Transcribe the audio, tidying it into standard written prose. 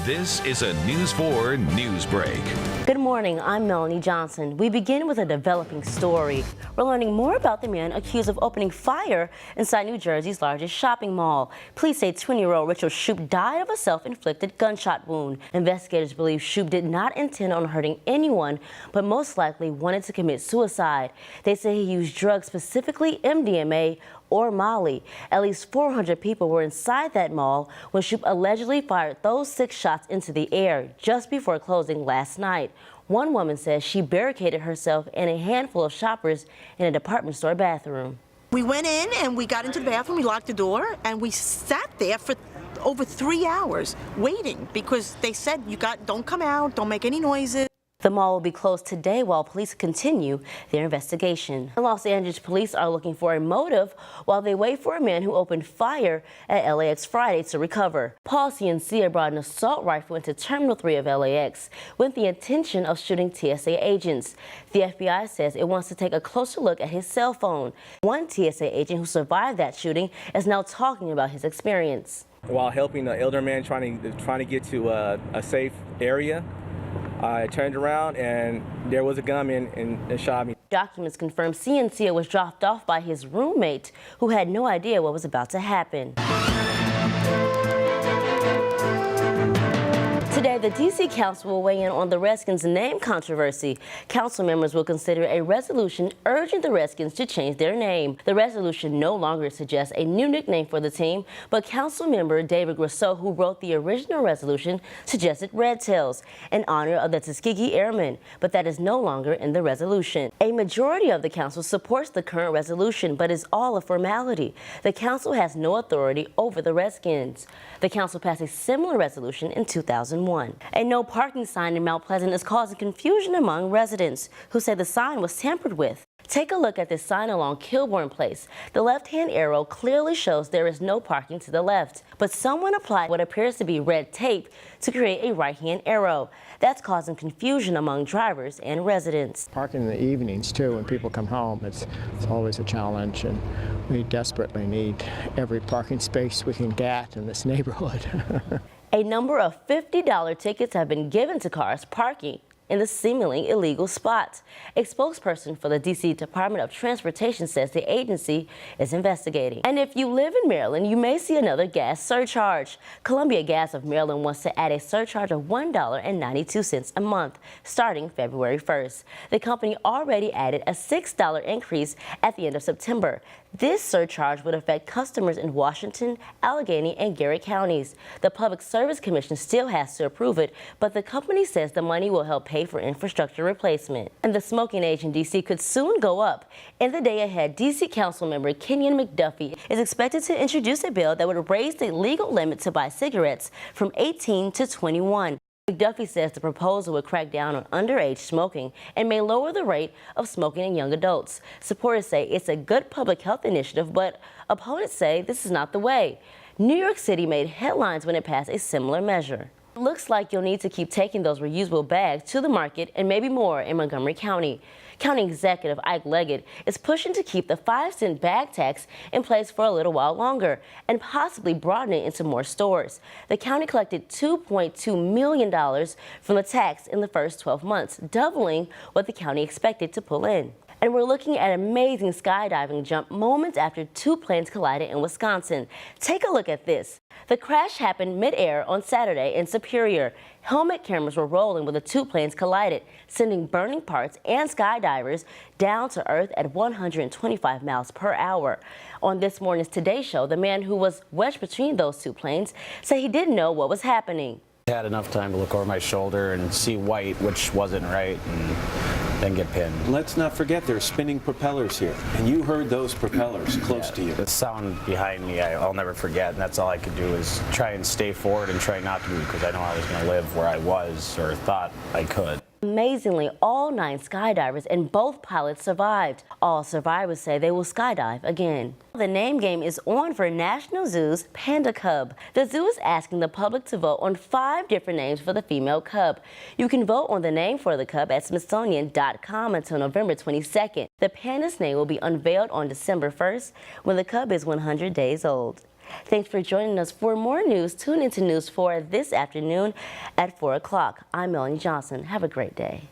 This is a News 4 News Break. Good morning, I'm Melanie Johnson. We begin with a developing story. We're learning more about the man accused of opening fire inside New Jersey's largest shopping mall. Police say 20-year-old Richard Shoup died of a self-inflicted gunshot wound. Investigators believe Shoup did not intend on hurting anyone, but most likely wanted to commit suicide. They say he used drugs, specifically MDMA or Molly. At least 400 people were inside that mall when Shoup allegedly fired those 6 shots into the air just before closing last night. One woman says she barricaded herself and a handful of shoppers in a department store bathroom. We went in and we got into the bathroom, we locked the door, and we sat there for over 3 hours waiting because they said, don't come out, don't make any noises. The mall will be closed today while police continue their investigation. Los Angeles police are looking for a motive while they wait for a man who opened fire at LAX Friday to recover. Paul Ciancia brought an assault rifle into Terminal 3 of LAX with the intention of shooting TSA agents. The FBI says it wants to take a closer look at his cell phone. One TSA agent who survived that shooting is now talking about his experience. While helping an elder man trying to get to a safe area, I turned around and there was a gunman and shot me. Documents confirm Ciancia was dropped off by his roommate, who had no idea what was about to happen. Today, the D.C. Council will weigh in on the Redskins' name controversy. Council members will consider a resolution urging the Redskins to change their name. The resolution no longer suggests a new nickname for the team, but Council member David Grosso, who wrote the original resolution, suggested Red Tails, in honor of the Tuskegee Airmen, but that is no longer in the resolution. A majority of the Council supports the current resolution, but is all a formality. The Council has no authority over the Redskins. The Council passed a similar resolution in 2001. A no parking sign in Mount Pleasant is causing confusion among residents who say the sign was tampered with. Take a look at this sign along Kilbourne Place. The left-hand arrow clearly shows there is no parking to the left, but someone applied what appears to be red tape to create a right-hand arrow. That's causing confusion among drivers and residents. Parking in the evenings, too, when people come home, it's always a challenge, and we desperately need every parking space we can get in this neighborhood. A number of $50 tickets have been given to cars parking in the seemingly illegal spots. A spokesperson for the D.C. Department of Transportation says the agency is investigating. And if you live in Maryland, you may see another gas surcharge. Columbia Gas of Maryland wants to add a surcharge of $1.92 a month starting February 1st. The company already added a $6 increase at the end of September. This surcharge would affect customers in Washington, Allegheny, and Garrett counties. The Public Service Commission still has to approve it, but the company says the money will help pay for infrastructure replacement. And the smoking age in D.C. could soon go up. In the day ahead, D.C. Councilmember Kenyon McDuffie is expected to introduce a bill that would raise the legal limit to buy cigarettes from 18 to 21. McDuffie says the proposal would crack down on underage smoking and may lower the rate of smoking in young adults. Supporters say it's a good public health initiative, but opponents say this is not the way. New York City made headlines when it passed a similar measure. It looks like you'll need to keep taking those reusable bags to the market and maybe more in Montgomery County. County Executive Ike Leggett is pushing to keep the 5-cent bag tax in place for a little while longer and possibly broaden it into more stores. The county collected $2.2 million from the tax in the first 12 months, doubling what the county expected to pull in. And we're looking at amazing skydiving jump moments after 2 planes collided in Wisconsin. Take a look at this. The crash happened mid-air on Saturday in Superior. Helmet cameras were rolling when the 2 planes collided, sending burning parts and skydivers down to earth at 125 miles per hour. On this morning's Today Show, the man who was wedged between those 2 planes said he didn't know what was happening. I had enough time to look over my shoulder and see white, which wasn't right, and then get pinned. Let's not forget there are spinning propellers here, and you heard those propellers close to you. The sound behind me, I'll never forget, and that's all I could do is try and stay forward and try not to move because I know I was going to live where I was or thought I could. Amazingly, all 9 skydivers and both pilots survived. All survivors say they will skydive again. The name game is on for National Zoo's Panda Cub. The zoo is asking the public to vote on 5 different names for the female cub. You can vote on the name for the cub at Smithsonian.com until November 22nd. The panda's name will be unveiled on December 1st when the cub is 100 days old. Thanks for joining us. For more news, tune into News 4 this afternoon at 4 o'clock. I'm Melanie Johnson. Have a great day.